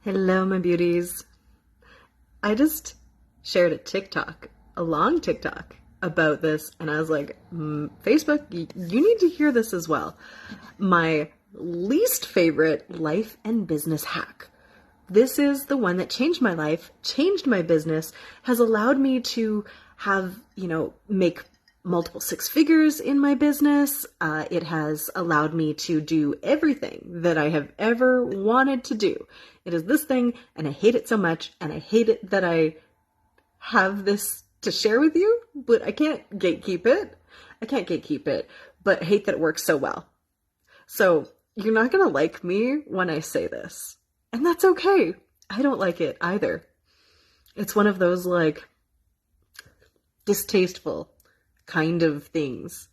Hello, my beauties. I just shared a long TikTok about this, and I was like, Facebook, you need to hear this as well. My least favorite life and business hack. This is the one that changed my life, changed my business, has allowed me to have, make multiple six figures in my business. It has allowed me to do everything that I have ever wanted to do. It is this thing, and I hate it so much, and I hate it that I have this to share with you, but I can't gatekeep it. But I hate that it works so well. So you're not going to like me when I say this, and that's okay. I don't like it either. It's one of those distasteful kind of things,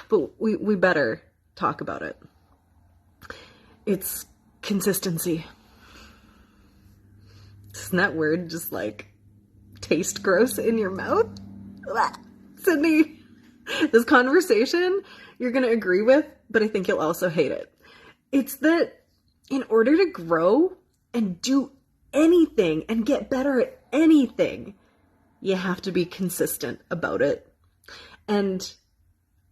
but we better talk about it. It's consistency. Doesn't that word just taste gross in your mouth? Sydney, this conversation you're gonna agree with, but I think you'll also hate it. It's that in order to grow and do anything and get better at anything, you have to be consistent about it. And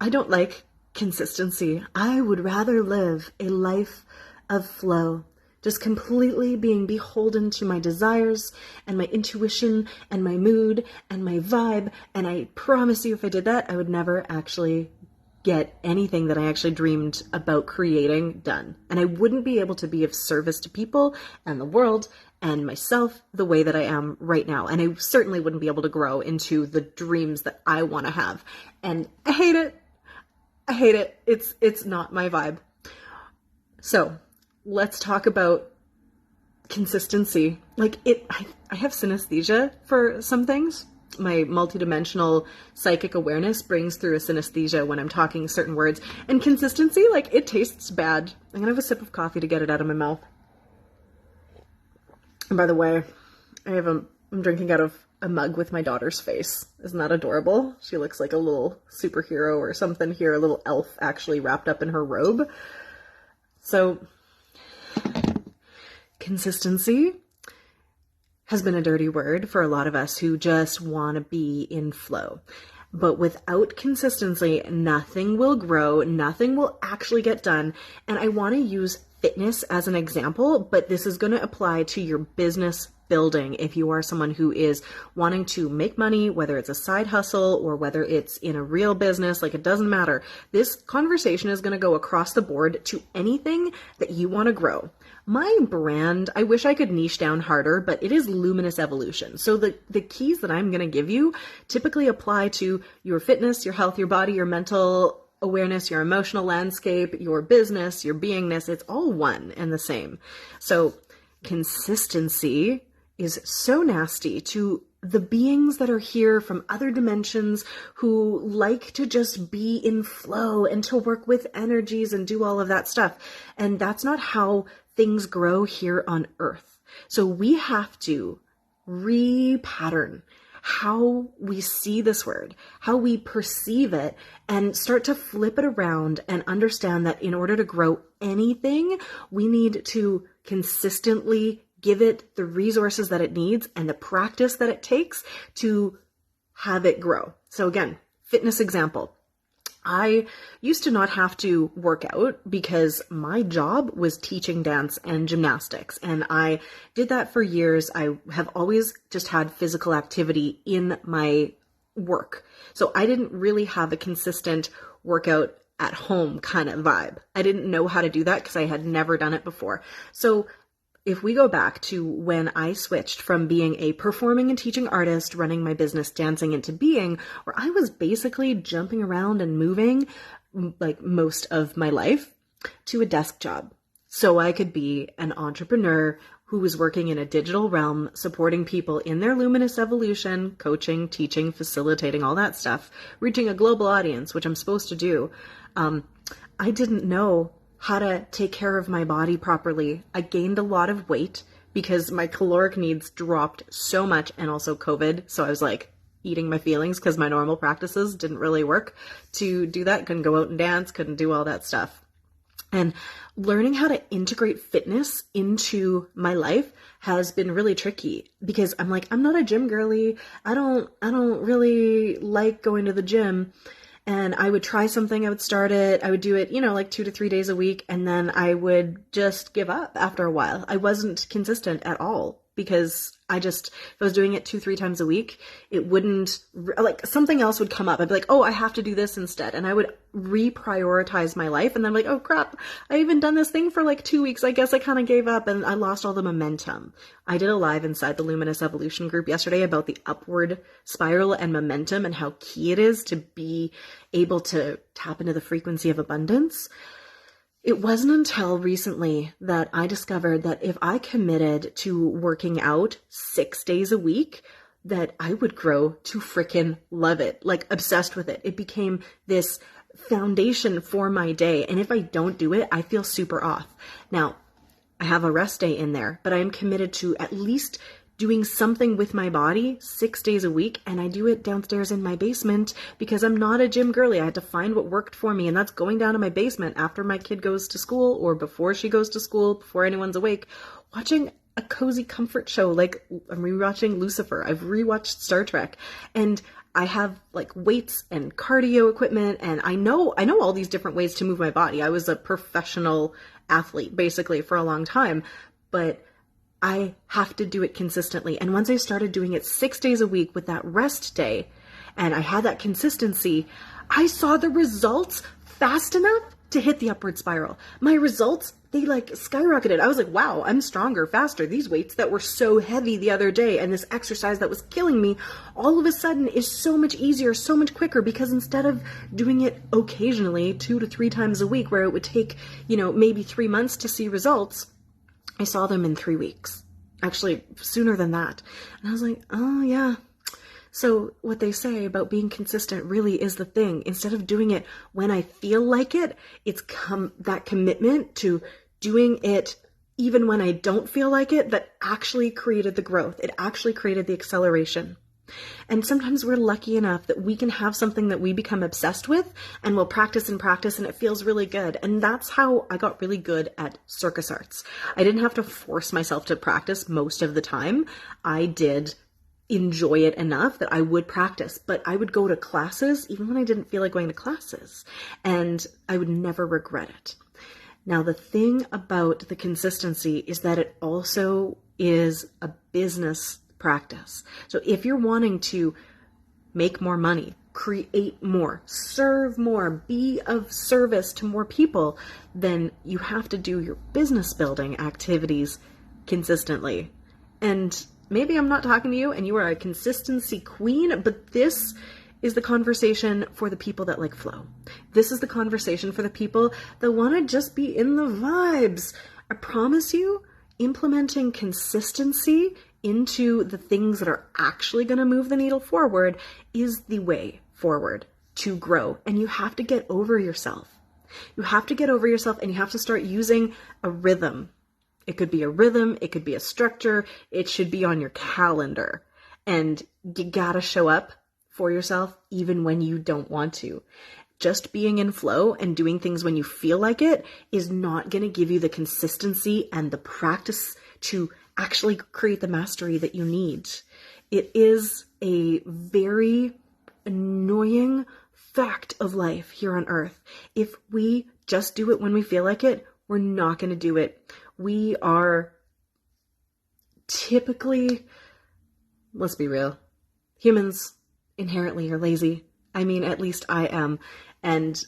I don't like consistency. I would rather live a life of flow, just completely being beholden to my desires and my intuition and my mood and my vibe. And I promise you, if I did that, I would never actually get anything that I actually dreamed about creating done. And I wouldn't be able to be of service to people and the world and myself the way that I am right now. And I certainly wouldn't be able to grow into the dreams that I want to have. And I hate it. It's not my vibe. So let's talk about consistency. I have synesthesia for some things. My multidimensional psychic awareness brings through a synesthesia when I'm talking certain words. And consistency, it tastes bad. I'm gonna have a sip of coffee to get it out of my mouth. And by the way, I'm drinking out of a mug with my daughter's face. Isn't that adorable? She looks like a little superhero or something here, a little elf actually wrapped up in her robe. So, consistency has been a dirty word for a lot of us who just want to be in flow. But without consistency, nothing will grow, nothing will actually get done. And I want to use fitness as an example, but this is going to apply to your business building. If you are someone who is wanting to make money, whether it's a side hustle or whether it's in a real business, it doesn't matter. This conversation is going to go across the board to anything that you want to grow. My brand, I wish I could niche down harder, but it is Luminous Evolution. So the keys that I'm going to give you typically apply to your fitness, your health, your body, your mental awareness, your emotional landscape, your business, your beingness. It's all one and the same. So consistency is so nasty to the beings that are here from other dimensions who like to just be in flow and to work with energies and do all of that stuff. And that's not how things grow here on Earth. So we have to repattern how we see this word, how we perceive it, and start to flip it around and understand that in order to grow anything, we need to consistently give it the resources that it needs and the practice that it takes to have it grow. So again, fitness example. I used to not have to work out because my job was teaching dance and gymnastics. And I did that for years. I have always just had physical activity in my work. So I didn't really have a consistent workout at home kind of vibe. I didn't know how to do that because I had never done it before. So if we go back to when I switched from being a performing and teaching artist, running my business, dancing, into being, where I was basically jumping around and moving most of my life, to a desk job. So I could be an entrepreneur who was working in a digital realm, supporting people in their luminous evolution, coaching, teaching, facilitating, all that stuff, reaching a global audience, which I'm supposed to do. I didn't know how to take care of my body properly. I gained a lot of weight because my caloric needs dropped so much, and also COVID. So I was eating my feelings because my normal practices didn't really work to do that. Couldn't go out and dance, couldn't do all that stuff. And learning how to integrate fitness into my life has been really tricky because I'm like, I'm not a gym girly. I don't really like going to the gym. And I would try something, I would start it, I would do it, like 2 to 3 days a week, and then I would just give up after a while. I wasn't consistent at all because if I was doing it 2, 3 times a week, it wouldn't, like something else would come up. I'd be like, oh, I have to do this instead. And I would reprioritize my life. And then I'm like, oh crap, I even done this thing for like 2 weeks. I guess I kind of gave up and I lost all the momentum. I did a live inside the Luminous Evolution group yesterday about the upward spiral and momentum and how key it is to be able to tap into the frequency of abundance. It wasn't until recently that I discovered that if I committed to working out 6 days a week, that I would grow to freaking love it, like obsessed with it. It became this foundation for my day. And if I don't do it, I feel super off. Now, I have a rest day in there, but I am committed to at least doing something with my body 6 days a week, and I do it downstairs in my basement because I'm not a gym girly. I had to find what worked for me, and that's going down to my basement after my kid goes to school or before she goes to school, before anyone's awake, watching a cozy comfort show. Like I'm rewatching Lucifer. I've rewatched Star Trek, and I have like weights and cardio equipment, and I know all these different ways to move my body. I was a professional athlete basically for a long time, but I have to do it consistently. And once I started doing it 6 days a week with that rest day, and I had that consistency, I saw the results fast enough to hit the upward spiral. My results, they like skyrocketed. I was like, wow, I'm stronger, faster. These weights that were so heavy the other day and this exercise that was killing me, all of a sudden is so much easier, so much quicker, because instead of doing it occasionally 2 to 3 times a week where it would take, maybe 3 months to see results, I saw them in 3 weeks, actually sooner than that. And I was like, oh yeah. So what they say about being consistent really is the thing. Instead of doing it when I feel like it, it's that commitment to doing it even when I don't feel like it that actually created the growth. It actually created the acceleration. And sometimes we're lucky enough that we can have something that we become obsessed with and we'll practice and practice and it feels really good. And that's how I got really good at circus arts. I didn't have to force myself to practice most of the time. I did enjoy it enough that I would practice, but I would go to classes even when I didn't feel like going to classes, and I would never regret it. Now, the thing about the consistency is that it also is a business practice. So if you're wanting to make more money, create more, serve more, be of service to more people, then you have to do your business building activities consistently. And maybe I'm not talking to you and you are a consistency queen, but this is the conversation for the people that like flow. This is the conversation for the people that want to just be in the vibes. I promise you, implementing consistency into the things that are actually going to move the needle forward is the way forward to grow. And you have to get over yourself. You have to get over yourself and you have to start using a rhythm. It could be a rhythm. It could be a structure. It should be on your calendar. And you gotta show up for yourself even when you don't want to. Just being in flow and doing things when you feel like it is not going to give you the consistency and the practice to actually create the mastery that you need. It is a very annoying fact of life here on earth. If we just do it when we feel like it, we're not going to do it. We are typically, let's be real, humans inherently are lazy. I mean, at least I am. And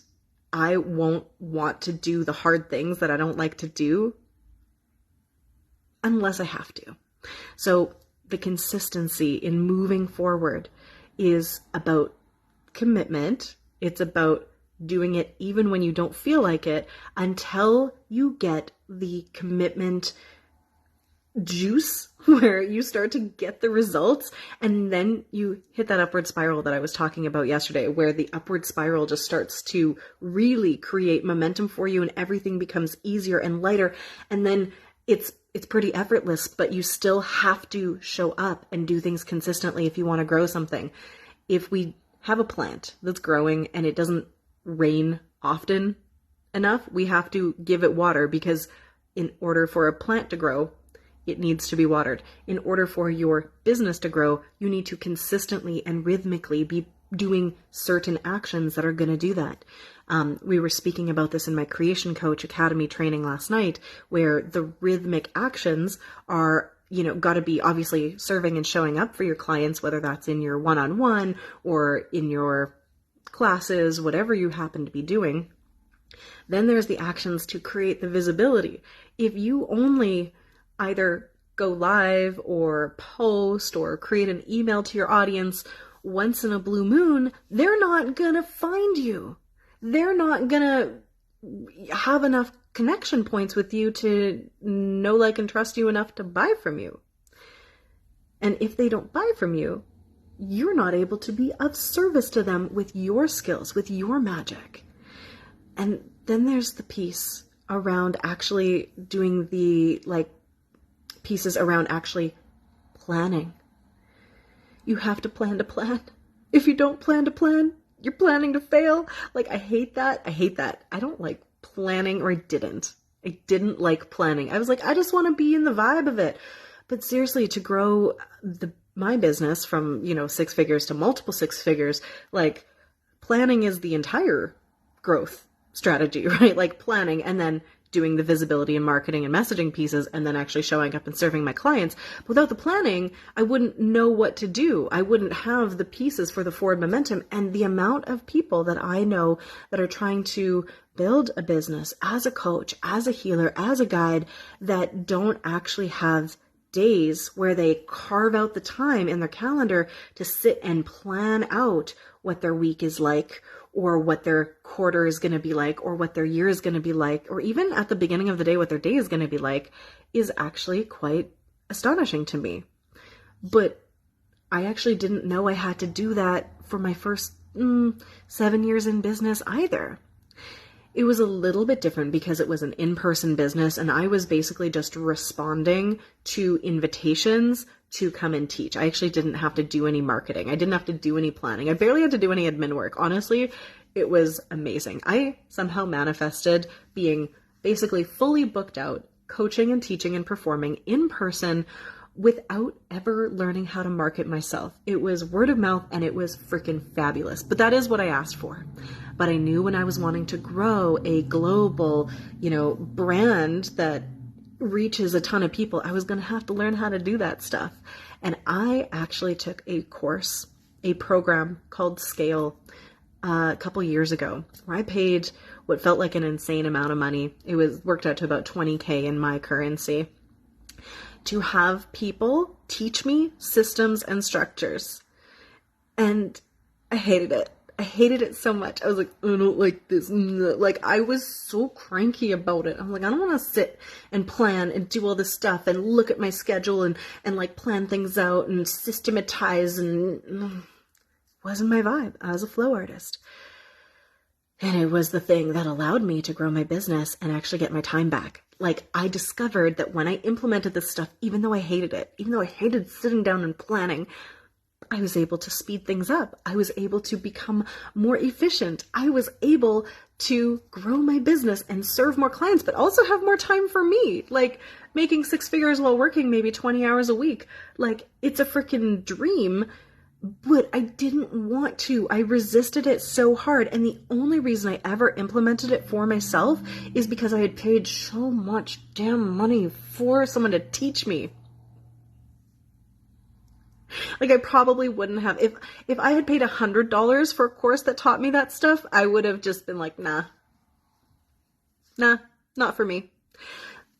I won't want to do the hard things that I don't like to do unless I have to. So the consistency in moving forward is about commitment. It's about doing it even when you don't feel like it until you get the commitment juice where you start to get the results, and then you hit that upward spiral that I was talking about yesterday, where the upward spiral just starts to really create momentum for you and everything becomes easier and lighter, and then it's pretty effortless, but you still have to show up and do things consistently if you want to grow something. If we have a plant that's growing and it doesn't rain often enough, we have to give it water, because in order for a plant to grow, it needs to be watered. In order for your business to grow, you need to consistently and rhythmically be doing certain actions that are going to do that. We were speaking about this in my Creation Coach Academy training last night, where the rhythmic actions are, got to be obviously serving and showing up for your clients, whether that's in your one-on-one or in your classes, whatever you happen to be doing. Then there's the actions to create the visibility. If you only either go live or post or create an email to your audience once in a blue moon, they're not gonna find you. They're not gonna have enough connection points with you to know, like, and trust you enough to buy from you. And if they don't buy from you, you're not able to be of service to them with your skills, with your magic. And then there's the piece around actually doing the, pieces around actually planning. You have to plan to plan. If you don't plan to plan, you're planning to fail. I hate that. I don't like planning, or I didn't like planning. I was like, I just want to be in the vibe of it. But seriously, to grow my business from, 6 figures to multiple 6 figures, planning is the entire growth strategy, right? Planning, and then doing the visibility and marketing and messaging pieces, and then actually showing up and serving my clients. Without the planning, I wouldn't know what to do. I wouldn't have the pieces for the forward momentum. And the amount of people that I know that are trying to build a business as a coach, as a healer, as a guide, that don't actually have days where they carve out the time in their calendar to sit and plan out what their week is like, or what their quarter is going to be like, or what their year is going to be like, or even at the beginning of the day what their day is going to be like, is actually quite astonishing to me. But I actually didn't know I had to do that for my first 7 years in business either. It was a little bit different because it was an in-person business, and I was basically just responding to invitations to come and teach. I actually didn't have to do any marketing. I didn't have to do any planning. I barely had to do any admin work. Honestly, it was amazing. I somehow manifested being basically fully booked out, coaching and teaching and performing in person without ever learning how to market myself. It was word of mouth, and it was freaking fabulous. But that is what I asked for. But I knew when I was wanting to grow a global, brand that reaches a ton of people, I was going to have to learn how to do that stuff. And I actually took a course, a program called Scale, a couple years ago, where I paid what felt like an insane amount of money. It worked out to about 20K in my currency, to have people teach me systems and structures. And I hated it. I hated it so much. I was like, I don't like this. I was so cranky about it. I'm like, I don't want to sit and plan and do all this stuff and look at my schedule and plan things out and systematize, and it wasn't my vibe. I was a flow artist. And it was the thing that allowed me to grow my business and actually get my time back. I discovered that when I implemented this stuff, even though I hated it, even though I hated sitting down and planning, I was able to speed things up. I was able to become more efficient. I was able to grow my business and serve more clients, but also have more time for me, making 6 figures while working maybe 20 hours a week. It's a freaking dream, but I didn't want to. I resisted it so hard. And the only reason I ever implemented it for myself is because I had paid so much damn money for someone to teach me. I probably wouldn't have, if I had paid $100 for a course that taught me that stuff, I would have just been like, nah, not for me.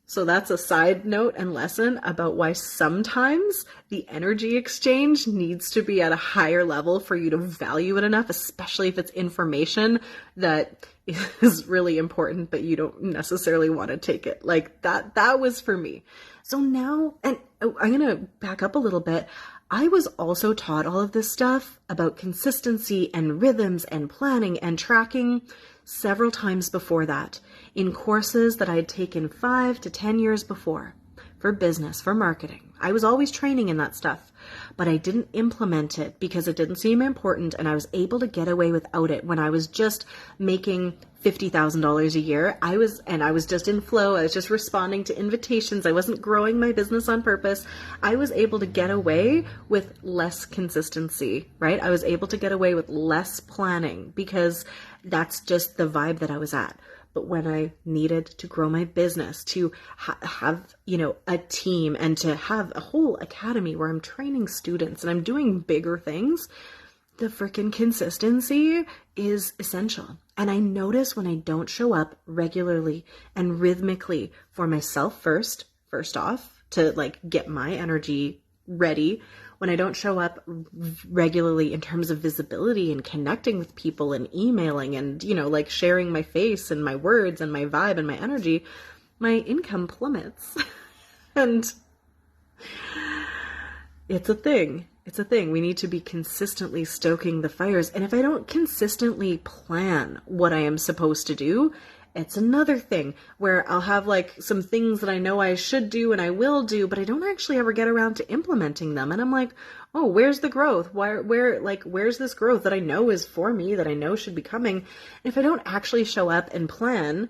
So that's a side note and lesson about why sometimes the energy exchange needs to be at a higher level for you to value it enough, especially if it's information that is really important, but you don't necessarily want to take it. That was for me. So now, and I'm going to back up a little bit. I was also taught all of this stuff about consistency and rhythms and planning and tracking several times before that, in courses that I had taken 5 to 10 years before. for business, for marketing. I was always training in that stuff, but I didn't implement it because it didn't seem important, and I was able to get away without it when I was just making $50,000 a year. I was just in flow. I was just responding to invitations. I wasn't growing my business on purpose. I was able to get away with less consistency, right? I was able to get away with less planning because that's just the vibe that I was at. But when I needed to grow my business, to have, a team and to have a whole academy where I'm training students and I'm doing bigger things, the freaking consistency is essential. And I notice when I don't show up regularly and rhythmically for myself first off, to like get my energy ready, when I don't show up regularly in terms of visibility and connecting with people and emailing and, like sharing my face and my words and my vibe and my energy, my income plummets. And it's a thing. It's a thing. We need to be consistently stoking the fires. And if I don't consistently plan what I am supposed to do, it's another thing where I'll have like some things that I know I should do and I will do, but I don't actually ever get around to implementing them. And I'm like, oh, where's the growth? Where's this growth that I know is for me, that I know should be coming? And if I don't actually show up and plan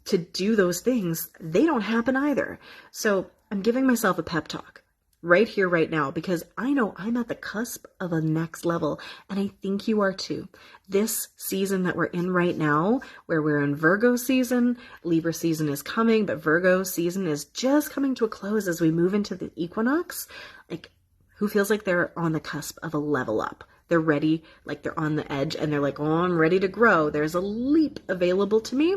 to do those things, they don't happen either. So I'm giving myself a pep talk right here, right now, because I know I'm at the cusp of a next level, and I think you are too. This season that we're in right now, where we're in Virgo season, Libra season is coming, but Virgo season is just coming to a close as we move into the equinox. Like, who feels like they're on the cusp of a level up? They're ready, like they're on the edge, and they're like, oh, I'm ready to grow. There's a leap available to me.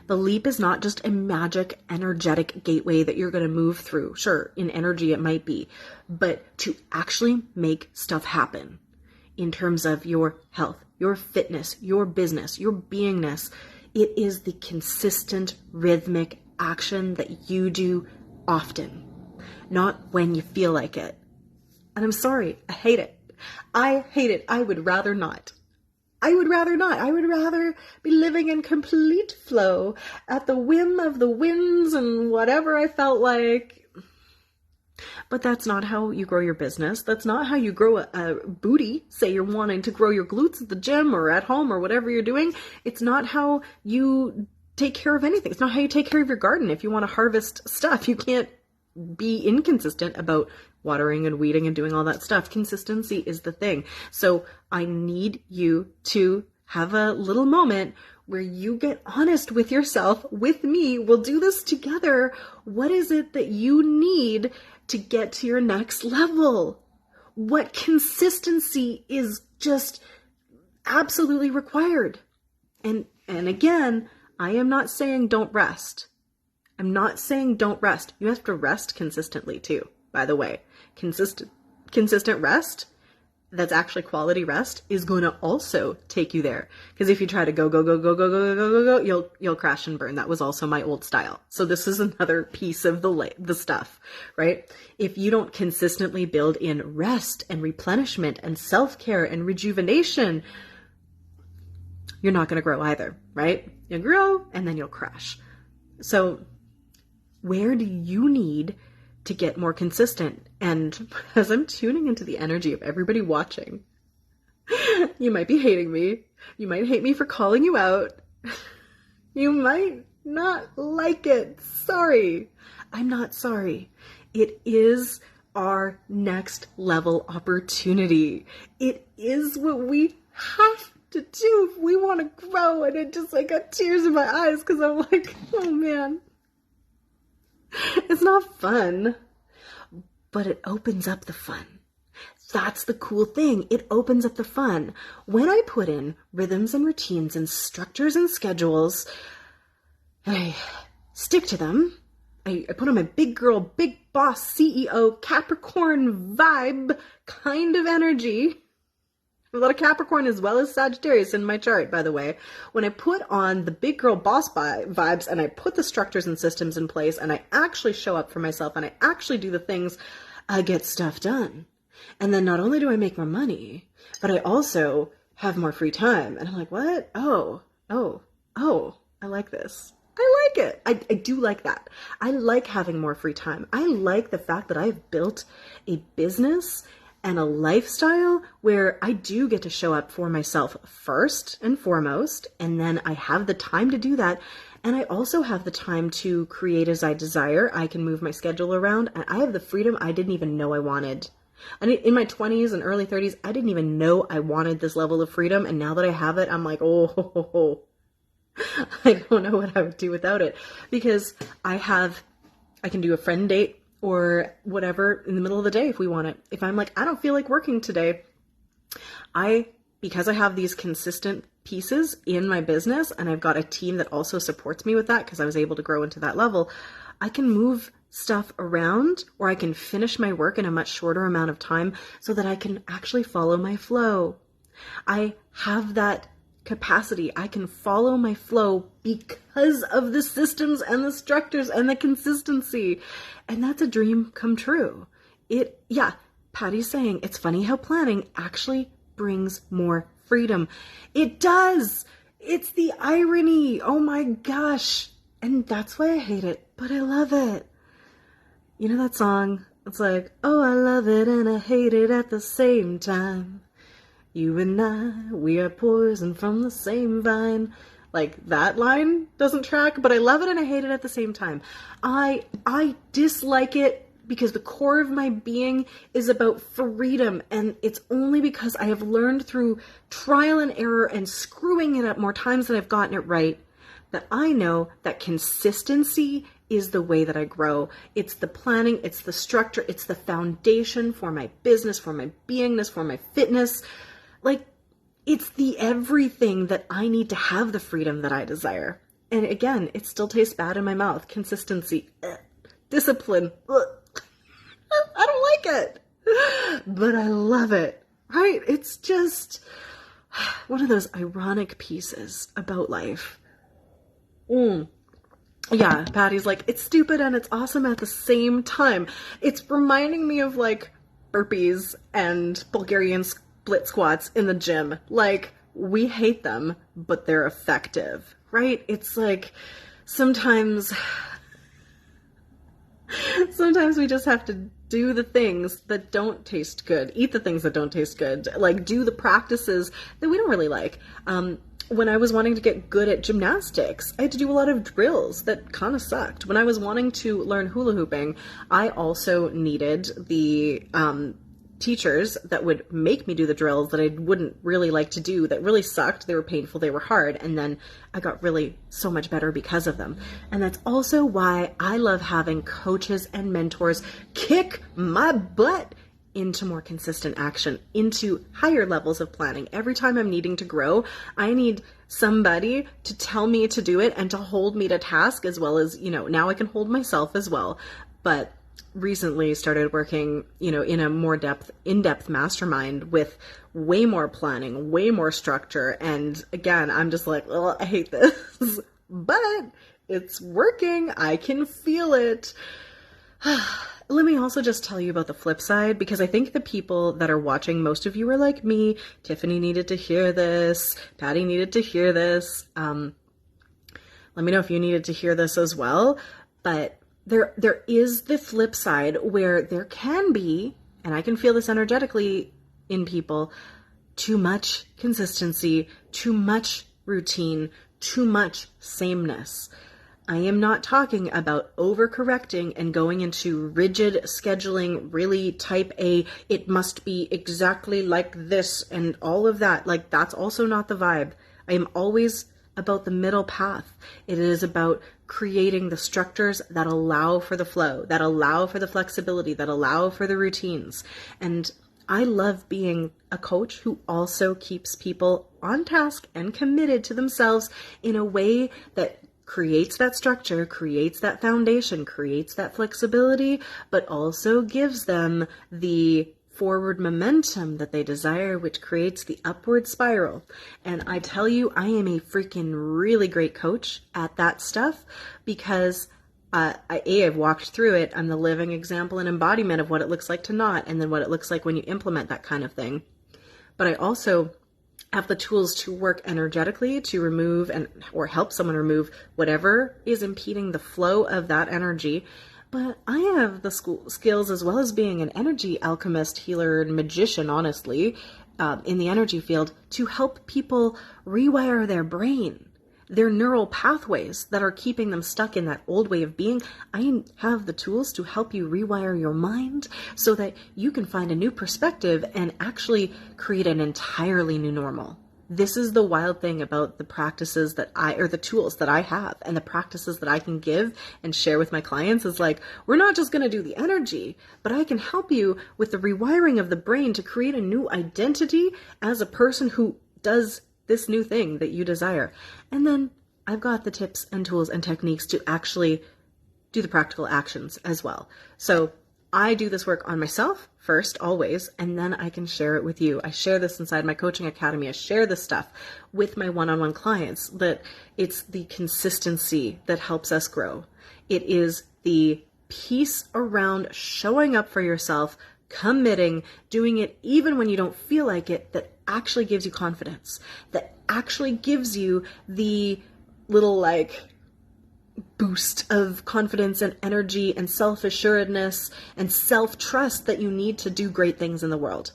The leap is not just a magic, energetic gateway that you're going to move through. Sure, in energy it might be, but to actually make stuff happen in terms of your health, your fitness, your business, your beingness, it is the consistent, rhythmic action that you do often, not when you feel like it. And I'm sorry, I hate it. I hate it. I would rather not. I would rather not. I would rather be living in complete flow at the whim of the winds and whatever I felt like. But that's not how you grow your business. That's not how you grow a booty. Say you're wanting to grow your glutes at the gym or at home or whatever you're doing. It's not how you take care of anything. It's not how you take care of your garden. If you want to harvest stuff, you can't be inconsistent about watering and weeding and doing all that stuff. Consistency is the thing. So I need you to have a little moment where you get honest with yourself, with me. We'll do this together. What is it that you need to get to your next level? What consistency is just absolutely required? And again, I am not saying don't rest. I'm not saying don't rest. You have to rest consistently too, by the way. Consistent rest, that's actually quality rest, is going to also take you there. Because if you try to go, you'll crash and burn. That was also my old style. So this is another piece of the stuff, right? If you don't consistently build in rest and replenishment and self-care and rejuvenation, you're not going to grow either, right? You'll grow and then you'll crash. So where do you need to get more consistent? And as I'm tuning into the energy of everybody watching, you might be hating me. You might hate me for calling you out. You might not like it. Sorry. I'm not sorry. It is our next level opportunity. It is what we have to do if we want to grow. And it just like got tears in my eyes because I'm like, oh man, it's not fun, but it opens up the fun. That's the cool thing. It opens up the fun. When I put in rhythms and routines and structures and schedules, I stick to them. I put on my big girl, big boss, CEO, Capricorn vibe kind of energy. A lot of Capricorn as well as Sagittarius in my chart, by the way. When I put on the big girl boss vibes and I put the structures and systems in place and I actually show up for myself and I actually do the things, I get stuff done. And then not only do I make more money, but I also have more free time. And I'm like, what? Oh, I like this. I like it. I do like that. I like having more free time. I like the fact that I've built a business and a lifestyle where I do get to show up for myself first and foremost, and then I have the time to do that. And I also have the time to create as I desire. I can move my schedule around, and I have the freedom I didn't even know I wanted. And in my 20s and early 30s, I didn't even know I wanted this level of freedom. And now that I have it, I'm like, oh, I don't know what I would do without it, because I can do a friend date or whatever in the middle of the day if we want it. If I'm like, I don't feel like working today, because I have these consistent pieces in my business and I've got a team that also supports me with that because I was able to grow into that level, I can move stuff around, or I can finish my work in a much shorter amount of time so that I can actually follow my flow. I have that capacity. I can follow my flow because of the systems and the structures and the consistency. And that's a dream come true. Patty's saying it's funny how planning actually brings more freedom. It does. It's the irony. Oh my gosh. And that's why I hate it, but I love it. You know that song? It's like, oh, I love it and I hate it at the same time. You and I, we are poison from the same vine. Like, that line doesn't track, but I love it and I hate it at the same time. I dislike it because the core of my being is about freedom, and it's only because I have learned through trial and error and screwing it up more times than I've gotten it right that I know that consistency is the way that I grow. It's the planning, it's the structure, it's the foundation for my business, for my beingness, for my fitness. Like, it's the everything that I need to have the freedom that I desire. And again, it still tastes bad in my mouth. Consistency, discipline, I don't like it, but I love it, right? It's just one of those ironic pieces about life. Yeah, Patty's like, it's stupid and it's awesome at the same time. It's reminding me of like burpees and Bulgarian split squats in the gym. Like, we hate them, but they're effective, right? It's like sometimes we just have to do the things that don't taste good, eat the things that don't taste good, like do the practices that we don't really like. When I was wanting to get good at gymnastics, I had to do a lot of drills that kind of sucked. When I was wanting to learn hula hooping, I also needed the teachers that would make me do the drills that I wouldn't really like to do, that really sucked. They were painful, they were hard, and then I got really so much better because of them. And that's also why I love having coaches and mentors kick my butt into more consistent action, into higher levels of planning. Every time I'm needing to grow, I need somebody to tell me to do it and to hold me to task, as well as, now I can hold myself as well. But recently started working, in a more in-depth mastermind with way more planning, way more structure. And again, I'm just like, oh, I hate this, but it's working. I can feel it. Let me also just tell you about the flip side, because I think the people that are watching, most of you are like me. Tiffany needed to hear this. Patty needed to hear this. Let me know if you needed to hear this as well. But there is the flip side where there can be, and I can feel this energetically in people, too much consistency, too much routine, too much sameness. I am not talking about overcorrecting and going into rigid scheduling, really type A, it must be exactly like this and all of that. Like, that's also not the vibe. I am always about the middle path. It is about creating the structures that allow for the flow, that allow for the flexibility, that allow for the routines. And I love being a coach who also keeps people on task and committed to themselves in a way that creates that structure, creates that foundation, creates that flexibility, but also gives them the forward momentum that they desire, which creates the upward spiral. And I tell you, I am a freaking really great coach at that stuff because I've walked through it. I'm the living example and embodiment of what it looks like to not, and then what it looks like when you implement that kind of thing. But I also have the tools to work energetically to remove or help someone remove whatever is impeding the flow of that energy. But I have the skills, as well as being an energy alchemist, healer, and magician, honestly, in the energy field, to help people rewire their brain, their neural pathways that are keeping them stuck in that old way of being. I have the tools to help you rewire your mind so that you can find a new perspective and actually create an entirely new normal. This is the wild thing about the practices the tools that I have and the practices that I can give and share with my clients is like, we're not just going to do the energy, but I can help you with the rewiring of the brain to create a new identity as a person who does this new thing that you desire. And then I've got the tips and tools and techniques to actually do the practical actions as well. So I do this work on myself first, always, and then I can share it with you. I share this inside my coaching academy. I share this stuff with my one-on-one clients, that it's the consistency that helps us grow. It is the piece around showing up for yourself, committing, doing it even when you don't feel like it, that actually gives you confidence, that actually gives you the little boost of confidence and energy and self-assuredness and self-trust that you need to do great things in the world.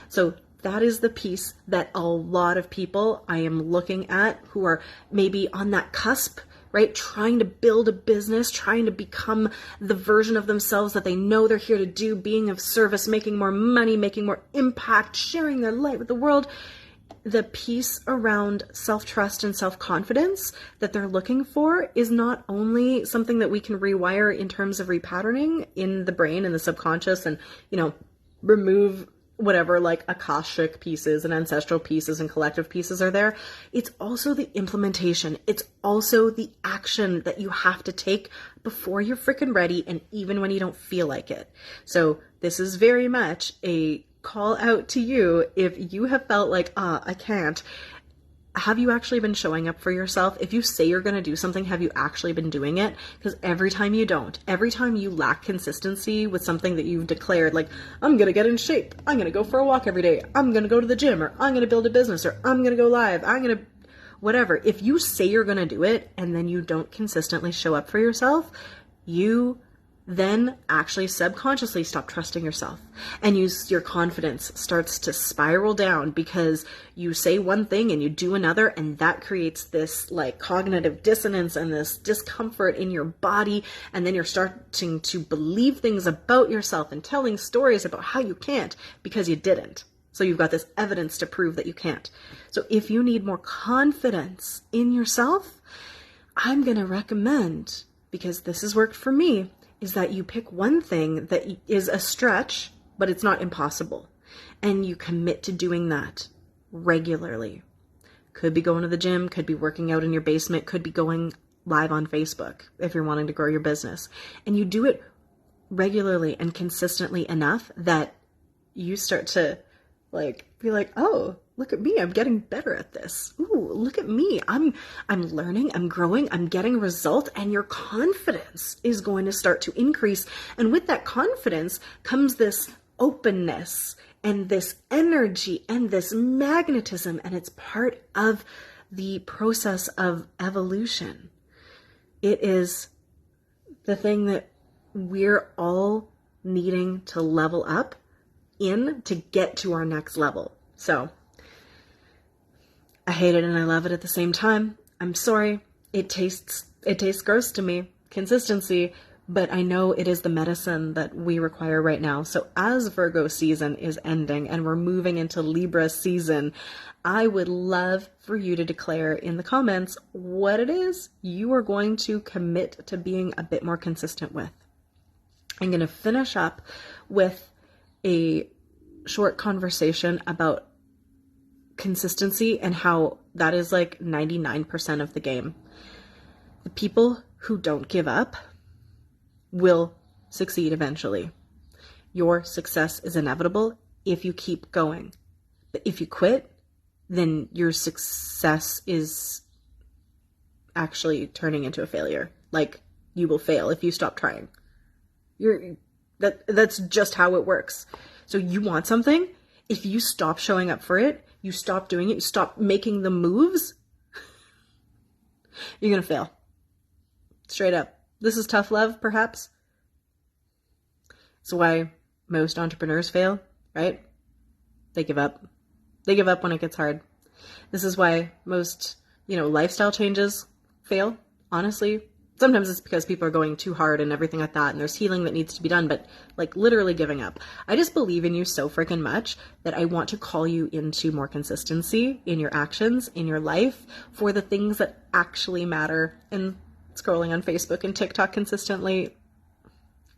So that is the piece that a lot of people I am looking at who are maybe on that cusp, right? Trying to build a business, trying to become the version of themselves that they know they're here to do, being of service, making more money, making more impact, sharing their light with the world. The piece around self-trust and self-confidence that they're looking for is not only something that we can rewire in terms of repatterning in the brain and the subconscious and, remove whatever Akashic pieces and ancestral pieces and collective pieces are there. It's also the implementation. It's also the action that you have to take before you're freaking ready and even when you don't feel like it. So this is very much a call out to you. If you have felt like, I can't, have you actually been showing up for yourself? If you say you're going to do something, have you actually been doing it? Because every time you don't, every time you lack consistency with something that you've declared, like, I'm going to get in shape, I'm going to go for a walk every day, I'm going to go to the gym, or I'm going to build a business, or I'm going to go live, I'm going to whatever. If you say you're going to do it and then you don't consistently show up for yourself, you then actually subconsciously stop trusting yourself, and your confidence starts to spiral down because you say one thing and you do another, and that creates this cognitive dissonance and this discomfort in your body, and then you're starting to believe things about yourself and telling stories about how you can't because you didn't. So you've got this evidence to prove that you can't. So if you need more confidence in yourself, I'm going to recommend, because this has worked for me, is that you pick one thing that is a stretch, but it's not impossible. And you commit to doing that regularly. Could be going to the gym, could be working out in your basement, could be going live on Facebook if you're wanting to grow your business. And you do it regularly and consistently enough that you start to be like, oh, look at me, I'm getting better at this. Ooh, look at me. I'm learning, I'm growing, I'm getting results, and your confidence is going to start to increase. And with that confidence comes this openness and this energy and this magnetism, and it's part of the process of evolution. It is the thing that we're all needing to level up in to get to our next level. So I hate it and I love it at the same time. I'm sorry. It tastes gross to me. Consistency, but I know it is the medicine that we require right now. So as Virgo season is ending and we're moving into Libra season, I would love for you to declare in the comments what it is you are going to commit to being a bit more consistent with. I'm going to finish up with a short conversation about consistency and how that is 99% of the game. The people who don't give up will succeed eventually. Your success is inevitable if you keep going. But if you quit, then your success is actually turning into a failure. You will fail if you stop trying. That's just how it works. So you want something, if you stop showing up for it, you stop doing it, you stop making the moves, you're going to fail. Straight up. This is tough love, perhaps. It's why most entrepreneurs fail, right? They give up. They give up when it gets hard. This is why most, lifestyle changes fail, honestly. Sometimes it's because people are going too hard and everything like that, and there's healing that needs to be done, but like literally giving up. I just believe in you so freaking much that I want to call you into more consistency in your actions, in your life, for the things that actually matter. And scrolling on Facebook and TikTok consistently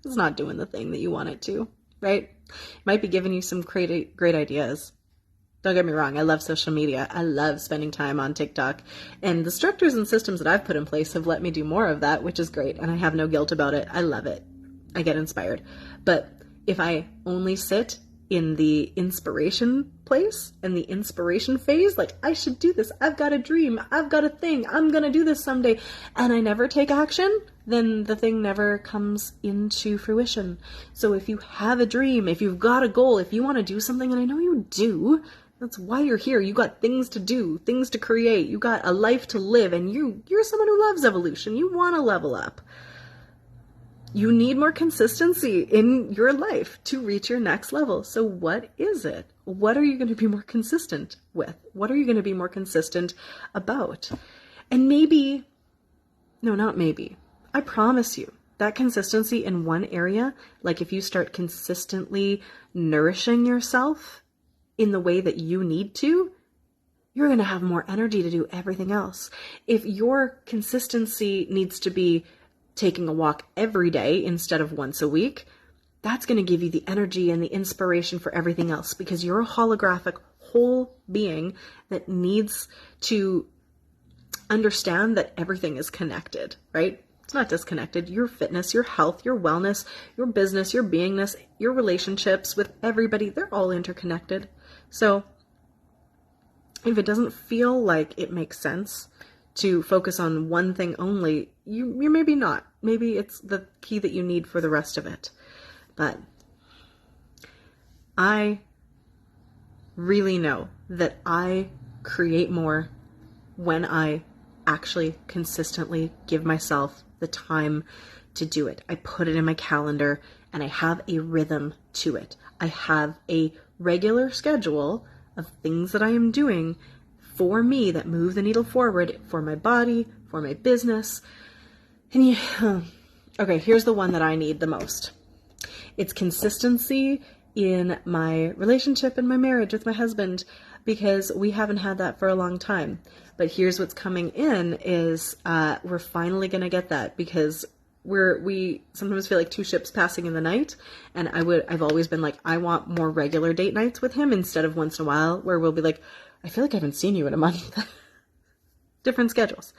is not doing the thing that you want it to, right? It might be giving you some great ideas. Don't get me wrong, I love social media. I love spending time on TikTok. And the structures and systems that I've put in place have let me do more of that, which is great. And I have no guilt about it. I love it. I get inspired. But if I only sit in the inspiration place and the inspiration phase, like I should do this, I've got a dream, I've got a thing, I'm going to do this someday, and I never take action, then the thing never comes into fruition. So if you have a dream, if you've got a goal, if you want to do something, and I know you do, that's why you're here. You got things to do, things to create. You got a life to live, and you're someone who loves evolution. You want to level up. You need more consistency in your life to reach your next level. So what is it? What are you going to be more consistent with? What are you going to be more consistent about? And not maybe. I promise you that consistency in one area, like if you start consistently nourishing yourself in the way that you need to, you're going to have more energy to do everything else. If your consistency needs to be taking a walk every day instead of once a week, that's going to give you the energy and the inspiration for everything else, because you're a holographic whole being that needs to understand that everything is connected, right? It's not disconnected. Your fitness, your health, your wellness, your business, your beingness, your relationships with everybody, they're all interconnected. So if it doesn't feel like it makes sense to focus on one thing only, you're maybe not. Maybe it's the key that you need for the rest of it. But I really know that I create more when I actually consistently give myself the time to do it. I put it in my calendar and I have a rhythm to it. I have a regular schedule of things that I am doing for me that move the needle forward for my body, for my business. And okay, here's the one that I need the most. It's consistency in my relationship and my marriage with my husband, because we haven't had that for a long time. But here's what's coming in is we're finally going to get that, because we sometimes feel like two ships passing in the night. And I've always been like, I want more regular date nights with him instead of once in a while where we'll be like, I feel like I haven't seen you in a month. Different schedules,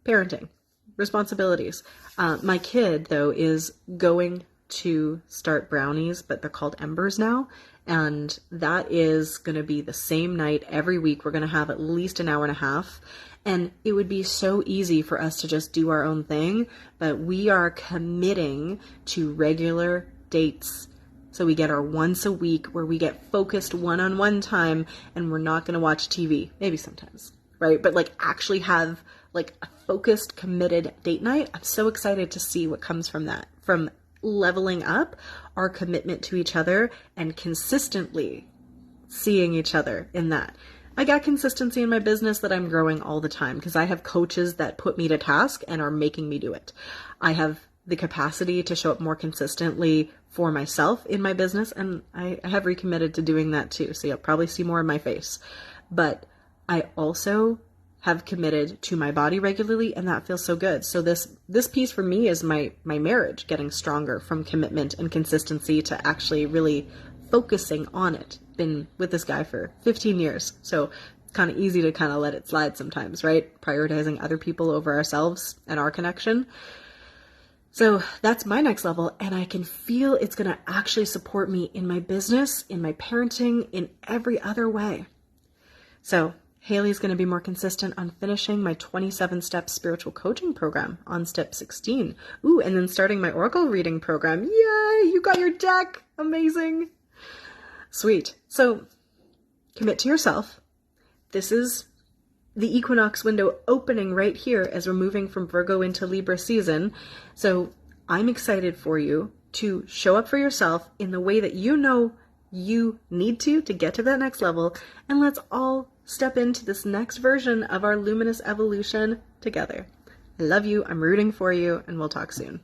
parenting, responsibilities. My kid, though, is going to start brownies, but they're called Embers now. And that is going to be the same night every week. We're going to have at least an hour and a half. And it would be so easy for us to just do our own thing, but we are committing to regular dates. So we get our once a week where we get focused one-on-one time, and we're not going to watch TV. Maybe sometimes, right? But like actually have like a focused, committed date night. I'm so excited to see what comes from that, from leveling up our commitment to each other and consistently seeing each other in that. I got consistency in my business that I'm growing all the time because I have coaches that put me to task and are making me do it. I have the capacity to show up more consistently for myself in my business, and I have recommitted to doing that too. So you'll probably see more of my face. But I also have committed to my body regularly, and that feels so good. So this piece for me is my marriage getting stronger from commitment and consistency to actually really focusing on it. Been with this guy for 15 years, so it's kind of easy to kind of let it slide sometimes, right? Prioritizing other people over ourselves and our connection. So that's my next level, and I can feel it's going to actually support me in my business, in my parenting, in every other way. So Haley's going to be more consistent on finishing my 27-step spiritual coaching program on step 16. Ooh, and then starting my oracle reading program. Yay, you got your deck. Amazing. Sweet. So commit to yourself, this is the equinox window opening right here as we're moving from Virgo into Libra season. So I'm excited for you to show up for yourself in the way that you know you need to get to that next level. And let's all step into this next version of our luminous evolution together. I love you. I'm rooting for you, and we'll talk soon.